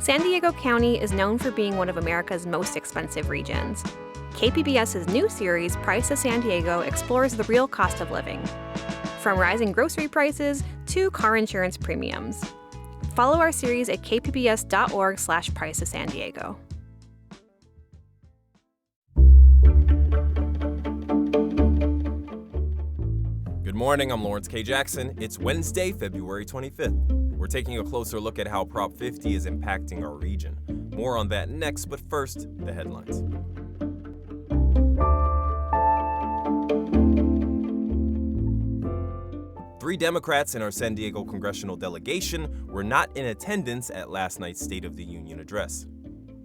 San Diego County is known for being one of America's most expensive regions. KPBS's new series, Price of San Diego, explores the real cost of living, from rising grocery prices to car insurance premiums. Follow our series at kpbs.org/Price of San Diego. Good morning, I'm Lawrence K. Jackson. It's Wednesday, February 25th. We're taking a closer look at how Prop 50 is impacting our region. More on that next, but first, the headlines. Three Democrats in our San Diego congressional delegation were not in attendance at last night's State of the Union address.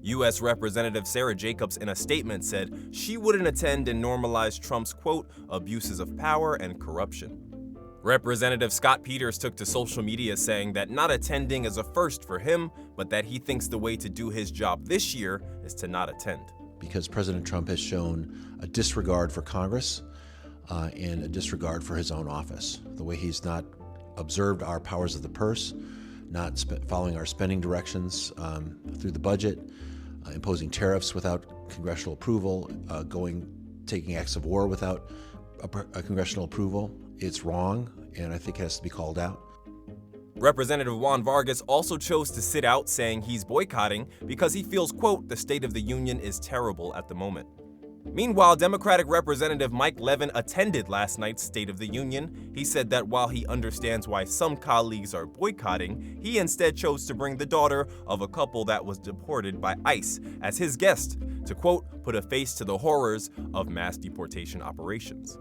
U.S. Representative Sarah Jacobs in a statement said she wouldn't attend and normalize Trump's, quote, abuses of power and corruption. Representative Scott Peters took to social media saying that not attending is a first for him, but that he thinks the way to do his job this year is to not attend. Because President Trump has shown a disregard for Congress and a disregard for his own office. The way he's not observed our powers of the purse, not following our spending directions through the budget, imposing tariffs without congressional approval, taking acts of war without a congressional approval. It's wrong, and I think it has to be called out. Representative Juan Vargas also chose to sit out, saying he's boycotting because he feels, quote, the State of the Union is terrible at the moment. Meanwhile, Democratic Representative Mike Levin attended last night's State of the Union. He said that while he understands why some colleagues are boycotting, he instead chose to bring the daughter of a couple that was deported by ICE as his guest to, quote, put a face to the horrors of mass deportation operations.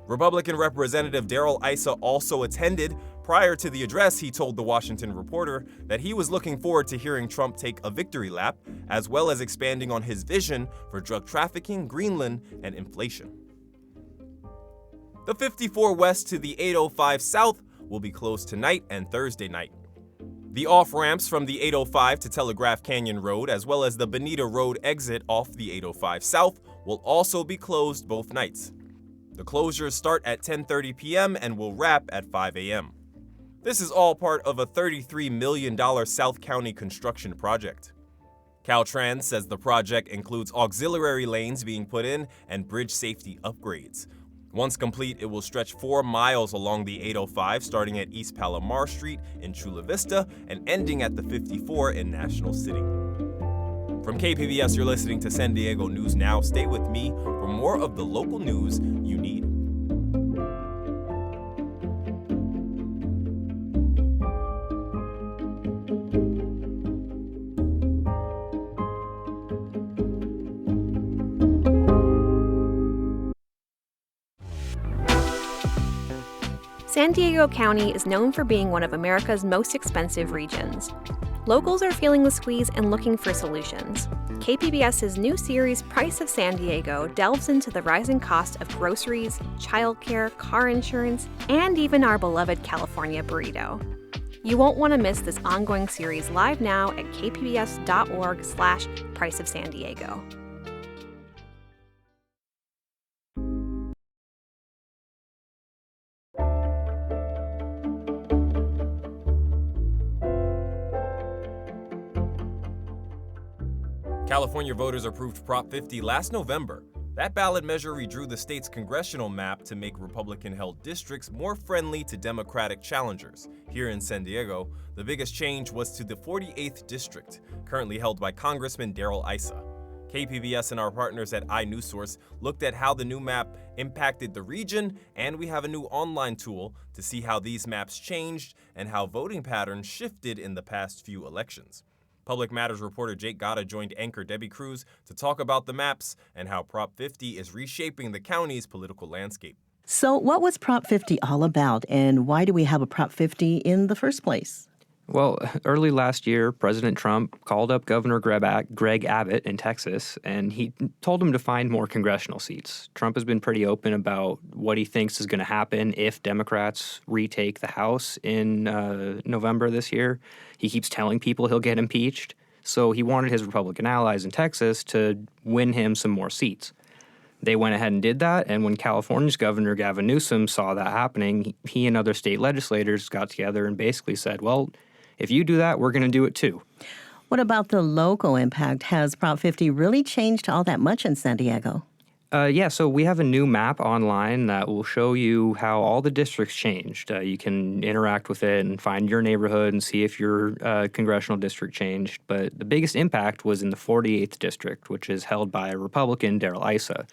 Republican Representative Darrell Issa also attended. Prior to the address, he told the Washington Reporter that he was looking forward to hearing Trump take a victory lap, as well as expanding on his vision for drug trafficking, Greenland, and inflation. The 54 West to the 805 South will be closed tonight and Thursday night. The off-ramps from the 805 to Telegraph Canyon Road, as well as the Bonita Road exit off the 805 South, will also be closed both nights. The closures start at 10:30 p.m. and will wrap at 5 a.m. This is all part of a $33 million South County construction project. Caltrans says the project includes auxiliary lanes being put in and bridge safety upgrades. Once complete, it will stretch 4 miles along the 805, starting at East Palomar Street in Chula Vista and ending at the 54 in National City. From KPBS, you're listening to San Diego News Now. Stay with me for more of the local news you need. San Diego County is known for being one of America's most expensive regions. Locals are feeling the squeeze and looking for solutions. KPBS's new series, Price of San Diego, delves into the rising cost of groceries, childcare, car insurance, and even our beloved California burrito. You won't want to miss this ongoing series live now at kpbs.org/Price of San Diego. California voters approved Prop 50 last November. That ballot measure redrew the state's congressional map to make Republican-held districts more friendly to Democratic challengers. Here in San Diego, the biggest change was to the 48th district, currently held by Congressman Darrell Issa. KPBS and our partners at iNewsSource looked at how the new map impacted the region, and we have a new online tool to see how these maps changed and how voting patterns shifted in the past few elections. Public Matters reporter Jake Gatta joined anchor Debbie Cruz to talk about the maps and how Prop 50 is reshaping the county's political landscape. So what was Prop 50 all about, and why do we have a Prop 50 in the first place? Well, early last year, President Trump called up Governor Greg Abbott in Texas, and he told him to find more congressional seats. Trump has been pretty open about what he thinks is going to happen if Democrats retake the House in November this year. He keeps telling people he'll get impeached, so he wanted his Republican allies in Texas to win him some more seats. They went ahead and did that, and when California's Governor Gavin Newsom saw that happening, he and other state legislators got together and basically said, well, if you do that, we're going to do it too. What about the local impact? Has Prop 50 really changed all that much in San Diego? So we have a new map online that will show you how all the districts changed. You can interact with it and find your neighborhood and see if your congressional district changed. But the biggest impact was in the 48th district, which is held by Republican Darrell Issa.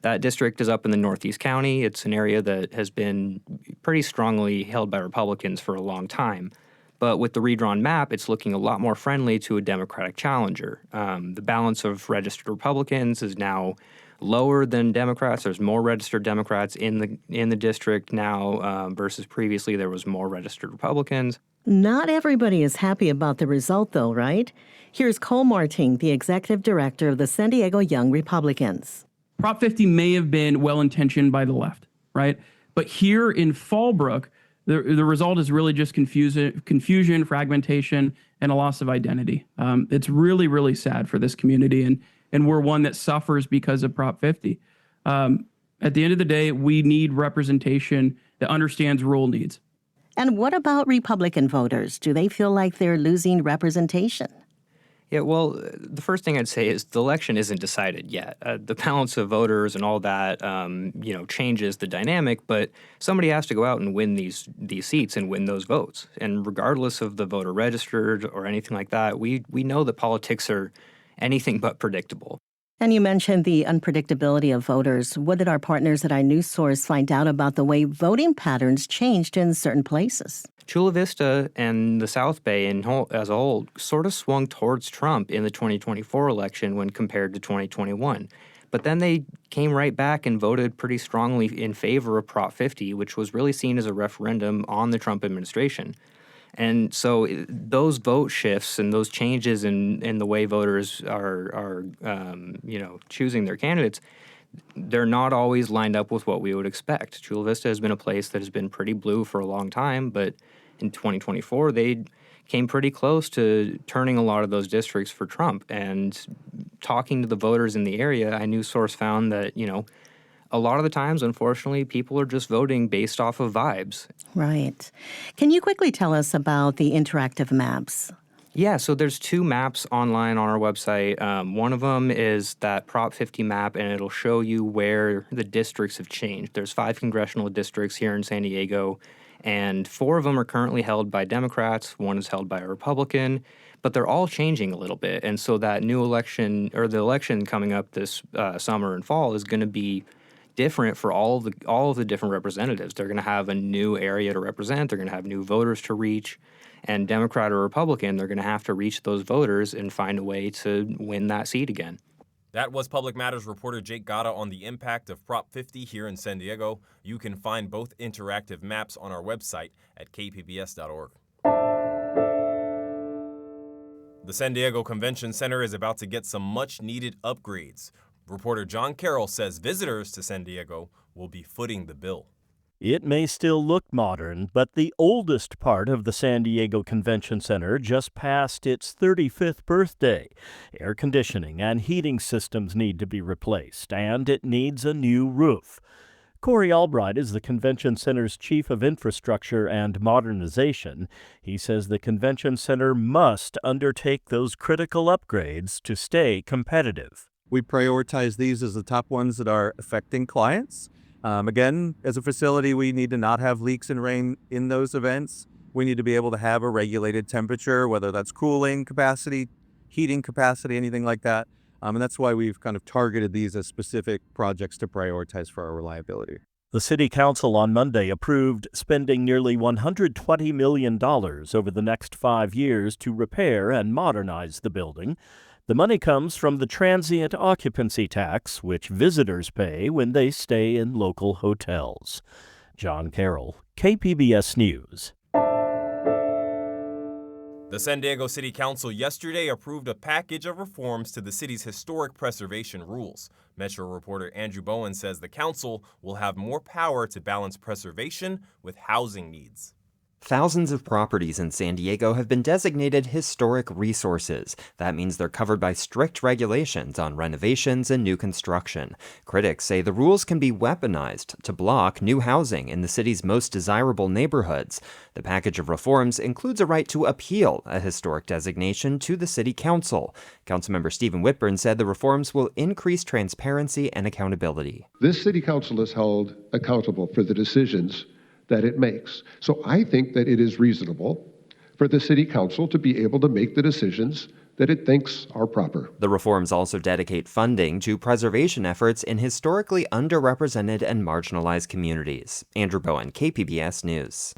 That district is up in the Northeast County. It's an area that has been pretty strongly held by Republicans for a long time. But with the redrawn map, it's looking a lot more friendly to a Democratic challenger. The balance of registered Republicans is now lower than Democrats. There's more registered Democrats in the district now versus previously there was more registered Republicans. Not everybody is happy about the result, though, right? Here's Cole Martin, the executive director of the San Diego Young Republicans. Prop 50 may have been well-intentioned by the left, right? But here in Fallbrook, the result is really just confusion, fragmentation, and a loss of identity. It's really, really sad for this community, and we're one that suffers because of Prop 50. At the end of the day, we need representation that understands rural needs. And what about Republican voters? Do they feel like they're losing representation? Yeah, well, the first thing I'd say is the election isn't decided yet. The balance of voters and all that, changes the dynamic, but somebody has to go out and win these seats and win those votes. And regardless of the voter registered or anything like that, we know that politics are anything but predictable. And you mentioned the unpredictability of voters. What did our partners at iNewsSource find out about the way voting patterns changed in certain places? Chula Vista and the South Bay as a whole sort of swung towards Trump in the 2024 election when compared to 2021. But then they came right back and voted pretty strongly in favor of Prop 50, which was really seen as a referendum on the Trump administration. And so those vote shifts and those changes in the way voters are choosing their candidates, they're not always lined up with what we would expect. Chula Vista has been a place that has been pretty blue for a long time, but in 2024, they came pretty close to turning a lot of those districts for Trump. And talking to the voters in the area, iNewsSource found that, a lot of the times, unfortunately, people are just voting based off of vibes. Right. Can you quickly tell us about the interactive maps? Yeah, so there's two maps online on our website. One of them is that Prop 50 map, and it'll show you where the districts have changed. There's 5 congressional districts here in San Diego, and 4 of them are currently held by Democrats. 1 is held by a Republican, but they're all changing a little bit. And so that new election, or the election coming up this summer and fall, is going to be different for all of the different representatives. They're going to have a new area to represent. They're going to have new voters to reach. And Democrat or Republican, they're going to have to reach those voters and find a way to win that seat again. That was Public Matters reporter Jake Gatta on the impact of Prop 50 here in San Diego. You can find both interactive maps on our website at kpbs.org. The San Diego Convention Center is about to get some much-needed upgrades. Reporter John Carroll says visitors to San Diego will be footing the bill. It may still look modern, but the oldest part of the San Diego Convention Center just passed its 35th birthday. Air conditioning and heating systems need to be replaced, and it needs a new roof. Corey Albright is the Convention Center's Chief of Infrastructure and Modernization. He says the Convention Center must undertake those critical upgrades to stay competitive. We prioritize these as the top ones that are affecting clients. Again, as a facility, we need to not have leaks and rain in those events. We need to be able to have a regulated temperature, whether that's cooling capacity, heating capacity, anything like that. And that's why we've kind of targeted these as specific projects to prioritize for our reliability. The City Council on Monday approved spending nearly $120 million over the next 5 years to repair and modernize the building. The money comes from the transient occupancy tax, which visitors pay when they stay in local hotels. John Carroll, KPBS News. The San Diego City Council yesterday approved a package of reforms to the city's historic preservation rules. Metro reporter Andrew Bowen says the council will have more power to balance preservation with housing needs. Thousands of properties in San Diego have been designated historic resources. That means they're covered by strict regulations on renovations and new construction. Critics say the rules can be weaponized to block new housing in the city's most desirable neighborhoods. The package of reforms includes a right to appeal a historic designation to the city council. Councilmember Stephen Whitburn said the reforms will increase transparency and accountability. This city council is held accountable for the decisions that it makes. So I think that it is reasonable for the city council to be able to make the decisions that it thinks are proper. The reforms also dedicate funding to preservation efforts in historically underrepresented and marginalized communities. Andrew Bowen, KPBS News.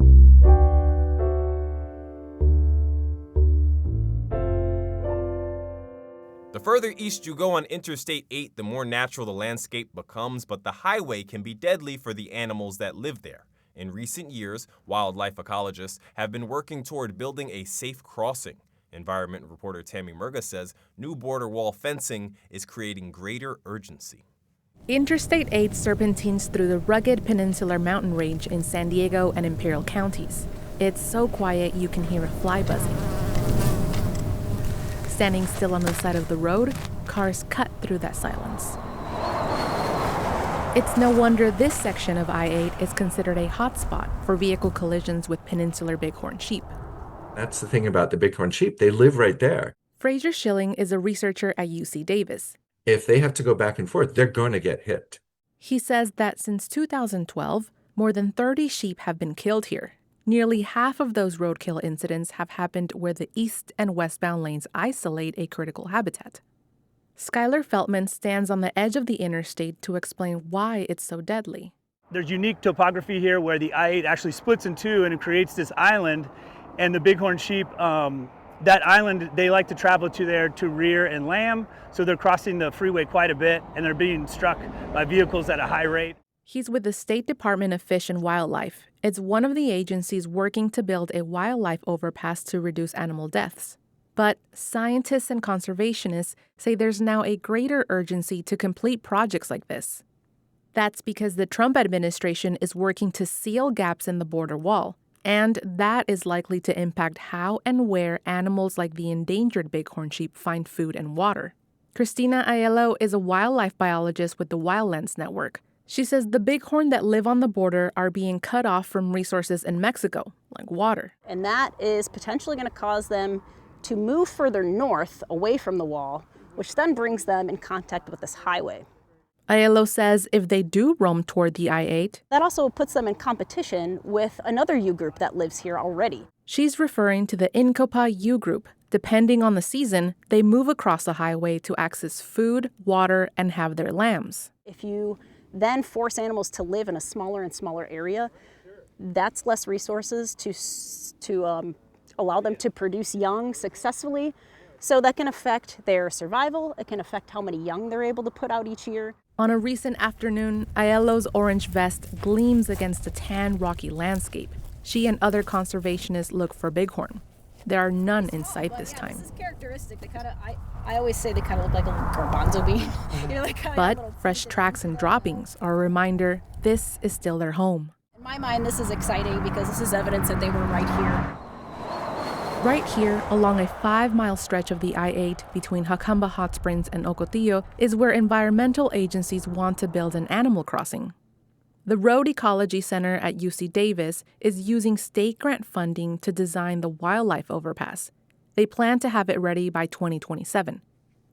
The further east you go on Interstate 8, the more natural the landscape becomes, but the highway can be deadly for the animals that live there. In recent years, wildlife ecologists have been working toward building a safe crossing. Environment reporter Tammy Murga says new border wall fencing is creating greater urgency. Interstate 8 serpentines through the rugged peninsular mountain range in San Diego and Imperial counties. It's so quiet you can hear a fly buzzing. Standing still on the side of the road, cars cut through that silence. It's no wonder this section of I-8 is considered a hotspot for vehicle collisions with peninsular bighorn sheep. That's the thing about the bighorn sheep. They live right there. Fraser Schilling is a researcher at UC Davis. If they have to go back and forth, they're going to get hit. He says that since 2012, more than 30 sheep have been killed here. Nearly half of those roadkill incidents have happened where the east and westbound lanes isolate a critical habitat. Skylar Feltman stands on the edge of the interstate to explain why it's so deadly. There's unique topography here where the I-8 actually splits in two and it creates this island. And the bighorn sheep, that island, they like to travel to there to rear and lamb. So they're crossing the freeway quite a bit and they're being struck by vehicles at a high rate. He's with the State Department of Fish and Wildlife. It's one of the agencies working to build a wildlife overpass to reduce animal deaths. But scientists and conservationists say there's now a greater urgency to complete projects like this. That's because the Trump administration is working to seal gaps in the border wall, and that is likely to impact how and where animals like the endangered bighorn sheep find food and water. Christina Aiello is a wildlife biologist with the Wildlands Network. She says the bighorn that live on the border are being cut off from resources in Mexico, like water. And that is potentially going to cause them to move further north away from the wall, which then brings them in contact with this highway. Aiello says if they do roam toward the I-8, that also puts them in competition with another U group that lives here already. She's referring to the Incopa U group. Depending on the season, they move across the highway to access food, water, and have their lambs. If you then force animals to live in a smaller and smaller area, that's less resources to allow them to produce young successfully. So that can affect their survival. It can affect how many young they're able to put out each year. On a recent afternoon, Aiello's orange vest gleams against a tan, rocky landscape. She and other conservationists look for bighorn. There are none in sight this time. This is characteristic. They kind of, I always say they kind of look like a little garbanzo bean. But fresh tracks and droppings are a reminder this is still their home. In my mind, this is exciting because this is evidence that they were right here. Right here, along a 5-mile stretch of the I-8 between Jacamba Hot Springs and Ocotillo, is where environmental agencies want to build an animal crossing. The Road Ecology Center at UC Davis is using state grant funding to design the wildlife overpass. They plan to have it ready by 2027.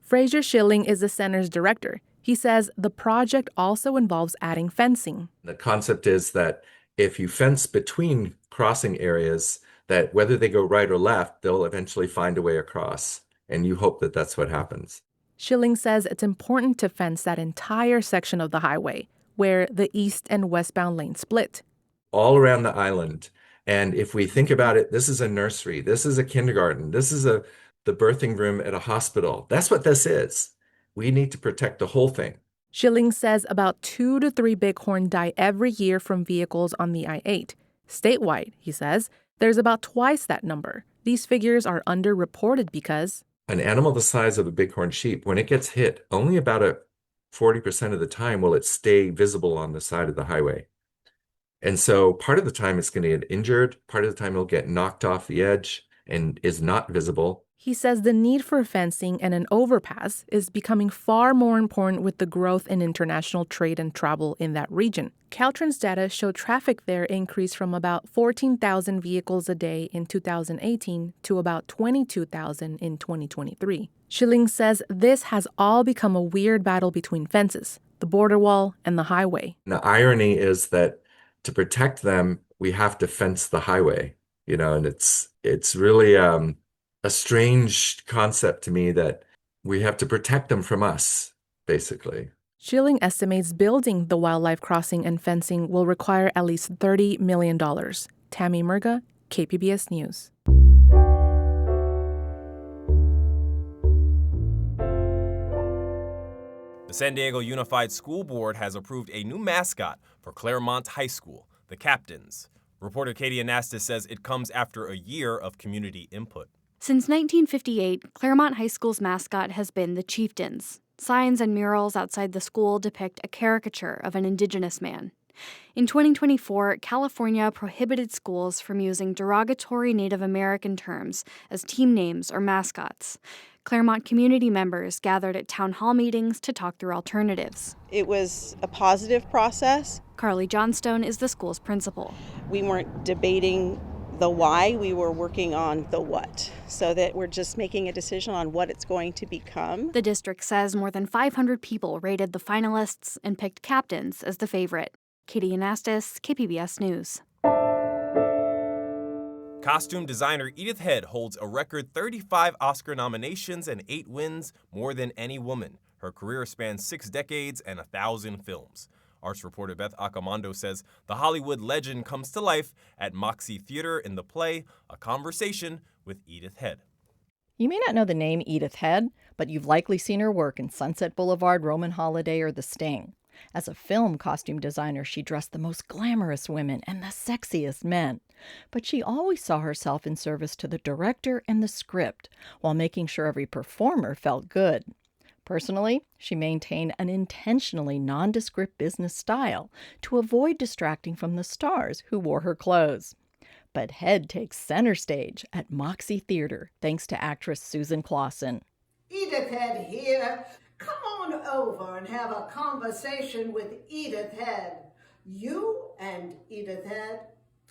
Fraser Schilling is the center's director. He says the project also involves adding fencing. The concept is that if you fence between crossing areas, that whether they go right or left, they'll eventually find a way across. And you hope that that's what happens. Schilling says it's important to fence that entire section of the highway, where the east and westbound lanes split. All around the island. And if we think about it, this is a nursery, this is a kindergarten, this is the birthing room at a hospital. That's what this is. We need to protect the whole thing. Schilling says about 2 to 3 bighorn die every year from vehicles on the I-8. Statewide, he says, there's about twice that number. These figures are underreported because an animal the size of a bighorn sheep, when it gets hit, only about 40% of the time will it stay visible on the side of the highway. And so part of the time it's going to get injured, part of the time it'll get knocked off the edge and is not visible. He says the need for fencing and an overpass is becoming far more important with the growth in international trade and travel in that region. Caltrans data show traffic there increased from about 14,000 vehicles a day in 2018 to about 22,000 in 2023. Schilling says this has all become a weird battle between fences, the border wall, and the highway. The irony is that to protect them, we have to fence the highway, and it's really a strange concept to me that we have to protect them from us, basically. Schilling estimates building the wildlife crossing and fencing will require at least $30 million. Tammy Murga, KPBS News. The San Diego Unified School Board has approved a new mascot for Claremont High School, the Captains. Reporter Katie Anastas says it comes after a year of community input. Since 1958, Claremont High School's mascot has been the Chieftains. Signs and murals outside the school depict a caricature of an indigenous man. In 2024, California prohibited schools from using derogatory Native American terms as team names or mascots. Claremont community members gathered at town hall meetings to talk through alternatives. It was a positive process. Carly Johnstone is the school's principal. We weren't debating the why, we were working on the what, so that we're just making a decision on what it's going to become. The district says more than 500 people rated the finalists and picked Captains as the favorite. Katie Anastas, KPBS News. Costume designer Edith Head holds a record 35 Oscar nominations and 8 wins, more than any woman. Her career spans 6 decades and 1,000 films. Arts reporter Beth Accomando says the Hollywood legend comes to life at Moxie Theater in the play, A Conversation with Edith Head. You may not know the name Edith Head, but you've likely seen her work in Sunset Boulevard, Roman Holiday, or The Sting. As a film costume designer, she dressed the most glamorous women and the sexiest men. But she always saw herself in service to the director and the script, while making sure every performer felt good. Personally, she maintained an intentionally nondescript business style to avoid distracting from the stars who wore her clothes. But Head takes center stage at Moxie Theater thanks to actress Susan Clausen. Edith Head here. Come on over and have a conversation with Edith Head. You and Edith Head,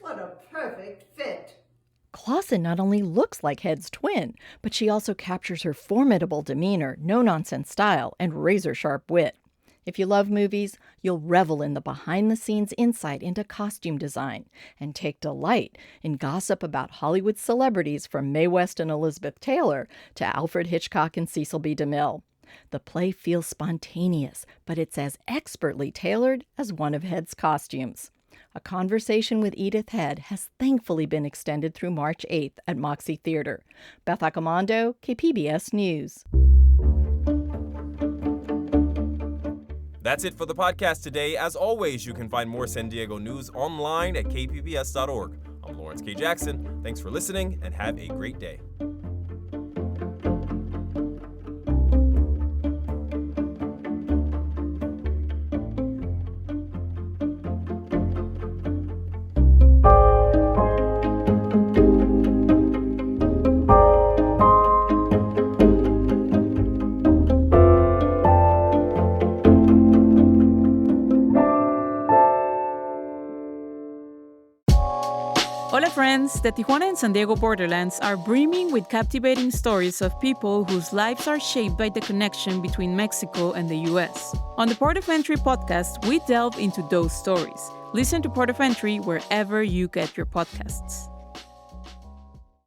what a perfect fit. Clausen not only looks like Head's twin, but she also captures her formidable demeanor, no-nonsense style, and razor-sharp wit. If you love movies, you'll revel in the behind-the-scenes insight into costume design and take delight in gossip about Hollywood celebrities from Mae West and Elizabeth Taylor to Alfred Hitchcock and Cecil B. DeMille. The play feels spontaneous, but it's as expertly tailored as one of Head's costumes. A Conversation with Edith Head has thankfully been extended through March 8th at Moxie Theater. Beth Accomando, KPBS News. That's it for the podcast today. As always, you can find more San Diego news online at kpbs.org. I'm Lawrence K. Jackson. Thanks for listening and have a great day. Hola friends, the Tijuana and San Diego borderlands are brimming with captivating stories of people whose lives are shaped by the connection between Mexico and the U.S. On the Port of Entry podcast, we delve into those stories. Listen to Port of Entry wherever you get your podcasts.